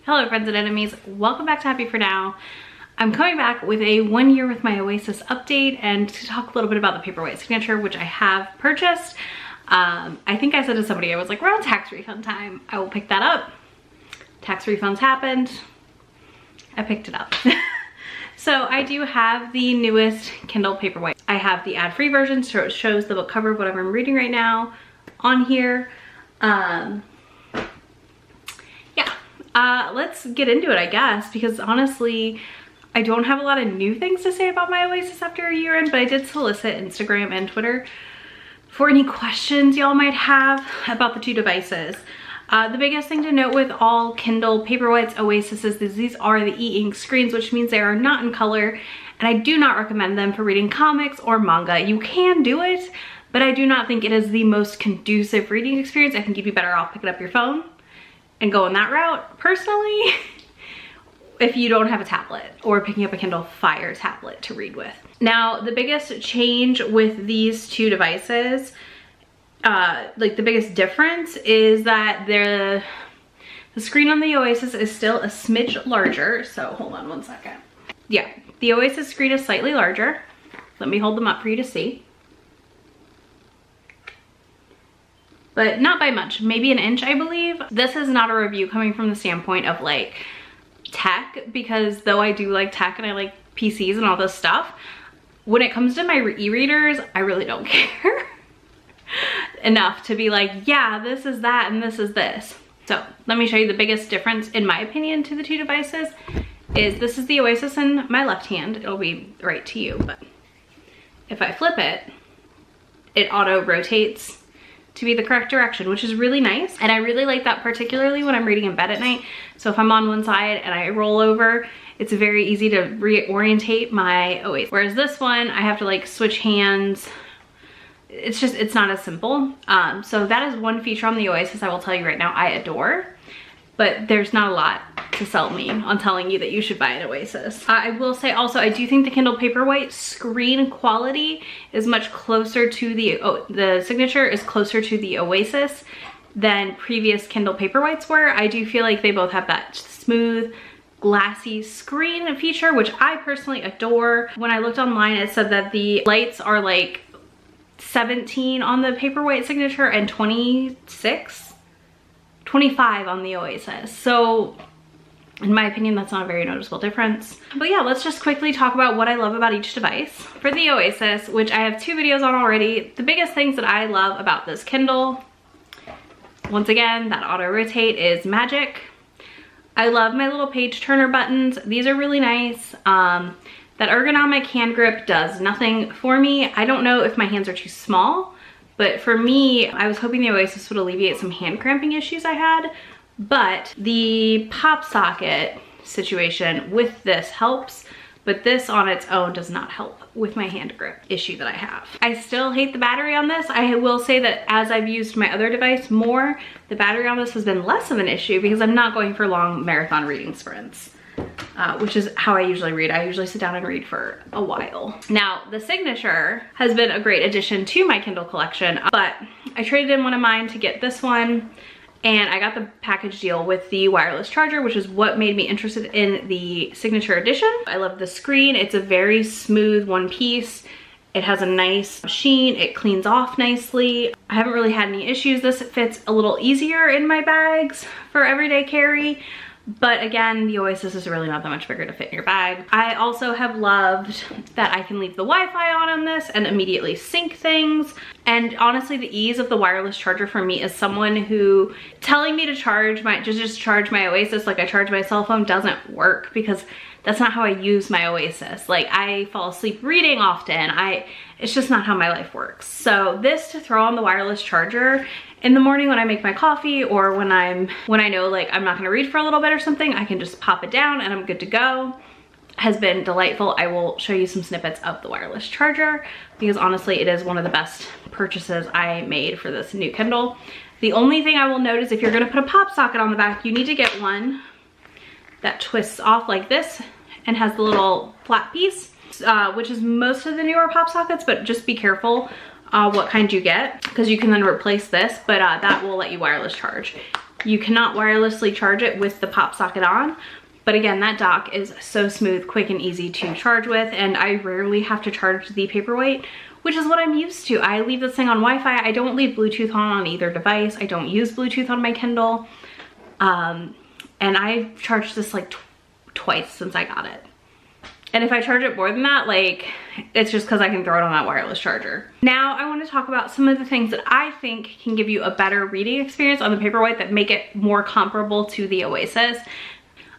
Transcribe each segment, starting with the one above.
Hello friends and enemies, welcome back to Happy For Now. I'm coming back with a 1 year with my Oasis update and to talk a little bit about the Paperwhite Signature, which I have purchased. I think I said to somebody, I was like, around tax refund time, I will pick that up. Tax refunds happened, I picked it up. So I do have the newest Kindle Paperwhite. I have the ad-free version, so it shows the book cover of whatever I'm reading right now on here. Let's get into it, I guess, because honestly, I don't have a lot of new things to say about my Oasis after a year in, but I did solicit Instagram and Twitter for any questions y'all might have about the two devices. The biggest thing to note with all Kindle Paperwhites Oasis is these are the e-ink screens, which means they are not in color, and I do not recommend them for reading comics or manga. You can do it, but I do not think it is the most conducive reading experience. I think you'd be better off picking up your phone and going that route, personally, if you don't have a tablet, or picking up a Kindle Fire tablet to read with. Now, the biggest change with these two devices, like the biggest difference is that the screen on the Oasis is still a smidge larger. So hold on one second. Yeah, the Oasis screen is slightly larger. Let me hold them up for you to see. But not by much, maybe an inch, I believe. This is not a review coming from the standpoint of like tech, because though I do like tech and I like PCs and all this stuff, when it comes to my e-readers, I really don't care enough to be like, yeah, this is that and this is this. So let me show you the biggest difference, in my opinion, to the two devices. Is this is the Oasis in my left hand. It'll be right to you, but if I flip it, it auto rotates to be the correct direction, which is really nice. And I really like that, particularly when I'm reading in bed at night. So if I'm on one side and I roll over, it's very easy to reorientate my Oasis. Whereas this one, I have to like switch hands. It's not as simple. So that is one feature on the Oasis I will tell you right now I adore, but there's not a lot to sell me on telling you that you should buy an Oasis. I will say also, I do think the Kindle Paperwhite screen quality is much closer to the Signature is closer to the Oasis than previous Kindle Paperwhites were. I do feel like they both have that smooth, glassy screen feature, which I personally adore. When I looked online, it said that the lights are like 17 on the Paperwhite Signature and 25 on the Oasis. So in my opinion, that's not a very noticeable difference. But yeah, let's just quickly talk about what I love about each device. For the Oasis, which I have 2 videos on already, the biggest things that I love about this Kindle, once again, that auto rotate is magic. I love my little page turner buttons. These are really nice. That ergonomic hand grip does nothing for me. I don't know if my hands are too small, but for me, I was hoping the Oasis would alleviate some hand cramping issues I had, but the pop socket situation with this helps, but this on its own does not help with my hand grip issue that I have. I still hate the battery on this. I will say that as I've used my other device more, the battery on this has been less of an issue because I'm not going for long marathon reading sprints. Which is how I usually read. I usually sit down and read for a while. Now, the Signature has been a great addition to my Kindle collection, but I traded in one of mine to get this one, and I got the package deal with the wireless charger, which is what made me interested in the Signature edition. I love the screen. It's a very smooth one piece. It has a nice sheen. It cleans off nicely. I haven't really had any issues. This fits a little easier in my bags for everyday carry. But again, the Oasis is really not that much bigger to fit in your bag. I also have loved that I can leave the Wi-Fi on this and immediately sync things. And honestly, the ease of the wireless charger for me as someone who telling me to charge just charge my Oasis like I charge my cell phone doesn't work, because that's not how I use my Oasis. Like, I fall asleep reading often. It's just not how my life works. So this to throw on the wireless charger in the morning when I make my coffee, or when I know like I'm not gonna read for a little bit or something, I can just pop it down and I'm good to go, has been delightful. I will show you some snippets of the wireless charger because honestly, it is one of the best purchases I made for this new Kindle. The only thing I will note is if you're gonna put a pop socket on the back, you need to get one that twists off like this and has the little flat piece, which is most of the newer pop sockets, but just be careful what kind you get, because you can then replace this, but that will let you wireless charge. You cannot wirelessly charge it with the pop socket on. But again, that dock is so smooth, quick, and easy to charge with, and I rarely have to charge the Paperwhite, which is what I'm used to. I leave this thing on Wi-Fi. I don't leave Bluetooth on either device. I don't use Bluetooth on my Kindle. And I've charged this like twice since I got it. And if I charge it more than that, like, it's just because I can throw it on that wireless charger. Now I want to talk about some of the things that I think can give you a better reading experience on the Paperwhite that make it more comparable to the Oasis.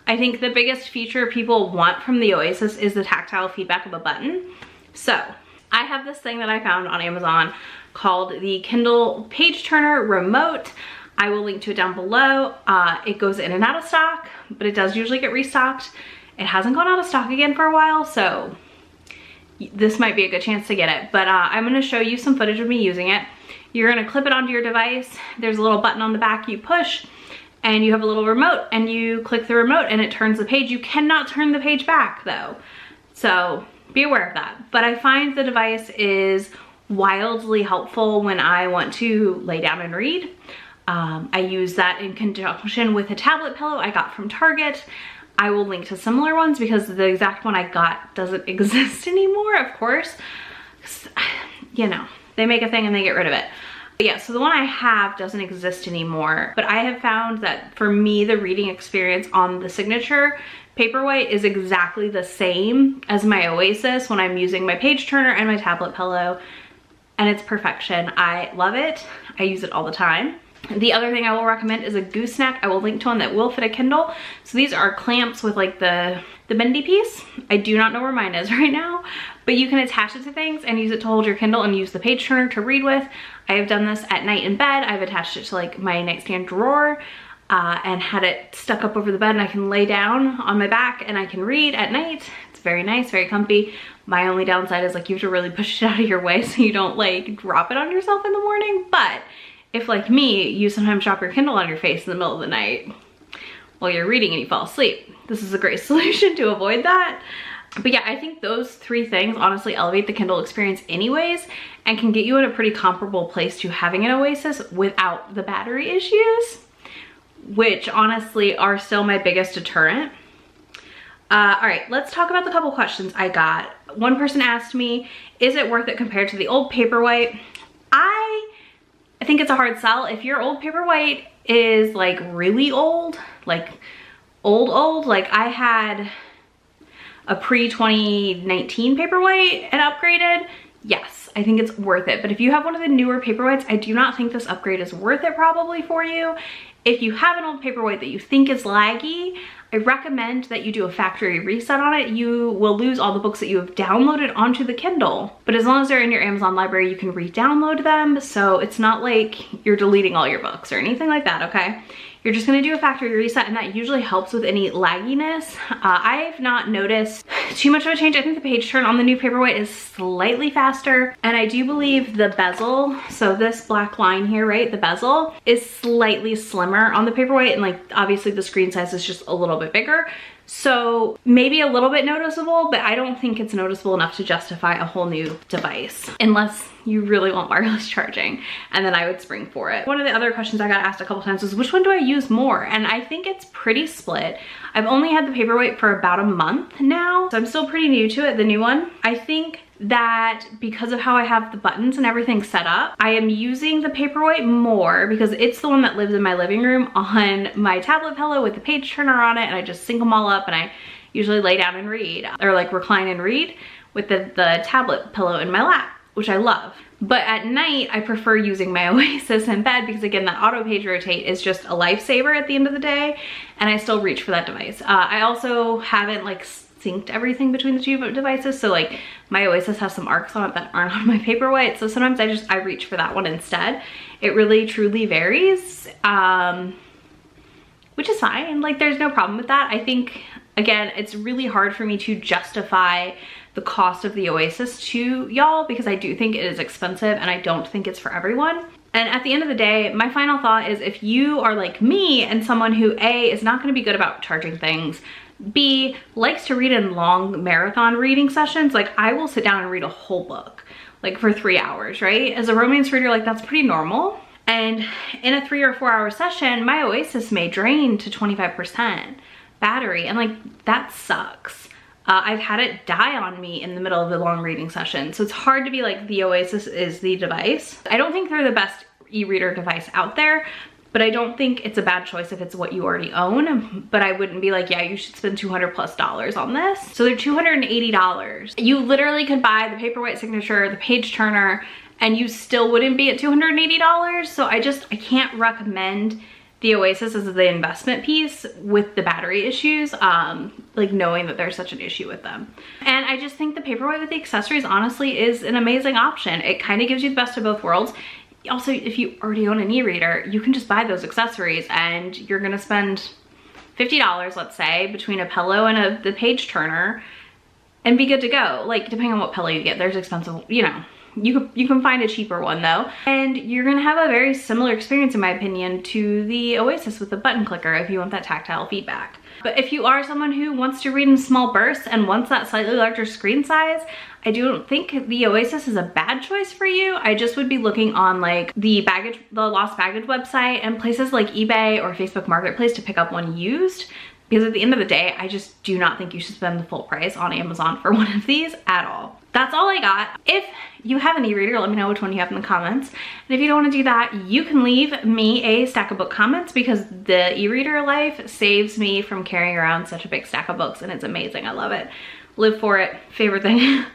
I think the biggest feature people want from the Oasis is the tactile feedback of a button. So I have this thing that I found on Amazon called the Kindle Page Turner Remote. I will link to it down below. It goes in and out of stock, but it does usually get restocked. It hasn't gone out of stock again for a while, so this might be a good chance to get it. But I'm gonna show you some footage of me using it. You're gonna clip it onto your device. There's a little button on the back you push, and you have a little remote, and you click the remote and it turns the page. You cannot turn the page back though, so be aware of that. But I find the device is wildly helpful when I want to lay down and read. I use that in conjunction with a tablet pillow I got from Target. I will link to similar ones because the exact one I got doesn't exist anymore, of course. You know, they make a thing and they get rid of it. But yeah, so the one I have doesn't exist anymore, but I have found that for me, the reading experience on the Signature Paperwhite is exactly the same as my Oasis when I'm using my page turner and my tablet pillow, and it's perfection. I love it. I use it all the time. The other thing I will recommend is a gooseneck. I will link to one that will fit a Kindle. So these are clamps with like the bendy piece. I do not know where mine is right now, but you can attach it to things and use it to hold your Kindle and use the page turner to read with. I have done this at night in bed. I've attached it to like my nightstand drawer and had it stuck up over the bed, and I can lay down on my back and I can read at night. It's very nice, very comfy. My only downside is like you have to really push it out of your way so you don't like drop it on yourself in the morning. But if, like me, you sometimes drop your Kindle on your face in the middle of the night while you're reading and you fall asleep, this is a great solution to avoid that. But yeah, I think those three things honestly elevate the Kindle experience anyways and can get you in a pretty comparable place to having an Oasis without the battery issues, which honestly are still my biggest deterrent. All right, let's talk about the couple questions I got. One person asked me, is it worth it compared to the old Paperwhite? I think it's a hard sell. If your old Paperwhite is like really old, like old, like I had a pre-2019 Paperwhite and upgraded, yes, I think it's worth it. But if you have one of the newer Paperwhites, I do not think this upgrade is worth it probably for you. If you have an old Paperwhite that you think is laggy, I recommend that you do a factory reset on it. You will lose all the books that you have downloaded onto the Kindle, but as long as they're in your Amazon library, you can re-download them. So it's not like you're deleting all your books or anything like that, okay? You're just gonna do a factory reset, and that usually helps with any lagginess. I've not noticed too much of a change. I think the page turn on the new Paperwhite is slightly faster, and I do believe the bezel, so this black line here, right, the bezel is slightly slimmer on the Paperwhite, and like obviously the screen size is just a little bit bigger. So maybe a little bit noticeable, but I don't think it's noticeable enough to justify a whole new device unless you really want wireless charging, and then I would spring for it. One of the other questions I got asked a couple times was, which one do I use more? And I think it's pretty split. I've only had the Paperwhite for about a month now, so I'm still pretty new to it, the new one. I think that because of how I have the buttons and everything set up, I am using the Paperwhite more because it's the one that lives in my living room on my tablet pillow with the page turner on it, and I just sync them all up, and I usually lay down and read, or like recline and read with the tablet pillow in my lap, which I love. But at night, I prefer using my Oasis in bed because again, that auto page rotate is just a lifesaver at the end of the day, and I still reach for that device. I also haven't like synced everything between the two devices, so like my Oasis has some arcs on it that aren't on my Paperwhite, so sometimes I reach for that one instead. It really truly varies, which is fine. Like there's no problem with that. I think again, it's really hard for me to justify the cost of the Oasis to y'all because I do think it is expensive and I don't think it's for everyone. And at the end of the day, my final thought is if you are like me and someone who A, is not gonna be good about charging things, B, likes to read in long marathon reading sessions, like I will sit down and read a whole book like for 3 hours, right? As a romance reader, like that's pretty normal. And in a 3 or 4 hour session, my Oasis may drain to 25% battery, and like that sucks. I've had it die on me in the middle of the long reading session. So it's hard to be like the Oasis is the device. I don't think they're the best e-reader device out there, but I don't think it's a bad choice if it's what you already own. But I wouldn't be like, yeah, you should spend $200+ on this. So they're $280. You literally could buy the Paperwhite Signature, the page turner, and you still wouldn't be at $280. So I can't recommend the Oasis as the investment piece with the battery issues, like knowing that there's such an issue with them. And I just think the Paperwhite with the accessories honestly is an amazing option. It kind of gives you the best of both worlds. Also, if you already own an e-reader, you can just buy those accessories and you're gonna spend $50, let's say, between a pillow and the page turner and be good to go. Like, depending on what pillow you get, there's expensive, you know. You can find a cheaper one though. And you're gonna have a very similar experience, in my opinion, to the Oasis with the button clicker if you want that tactile feedback. But if you are someone who wants to read in small bursts and wants that slightly larger screen size, I don't think the Oasis is a bad choice for you. I just would be looking on like the lost baggage website and places like eBay or Facebook Marketplace to pick up one used. Because at the end of the day, I just do not think you should spend the full price on Amazon for one of these at all. That's all I got. If you have an e-reader, let me know which one you have in the comments. And if you don't want to do that, you can leave me a stack of book comments, because the e-reader life saves me from carrying around such a big stack of books, and it's amazing. I love it. Live for it. Favorite thing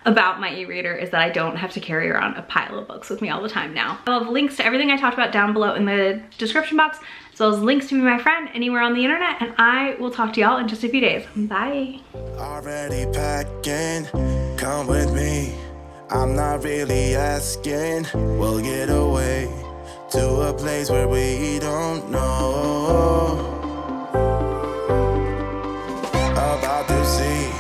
about my e-reader is that I don't have to carry around a pile of books with me all the time now. I'll have links to everything I talked about down below in the description box, as well as links to Be My Friend anywhere on the internet, and I will talk to y'all in just a few days. Bye. Already packing, come with me. I'm not really asking. We'll get away to a place where we don't know. About to see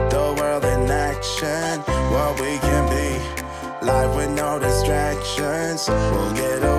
the world in action, what we can be. Life with no distractions. We'll get away.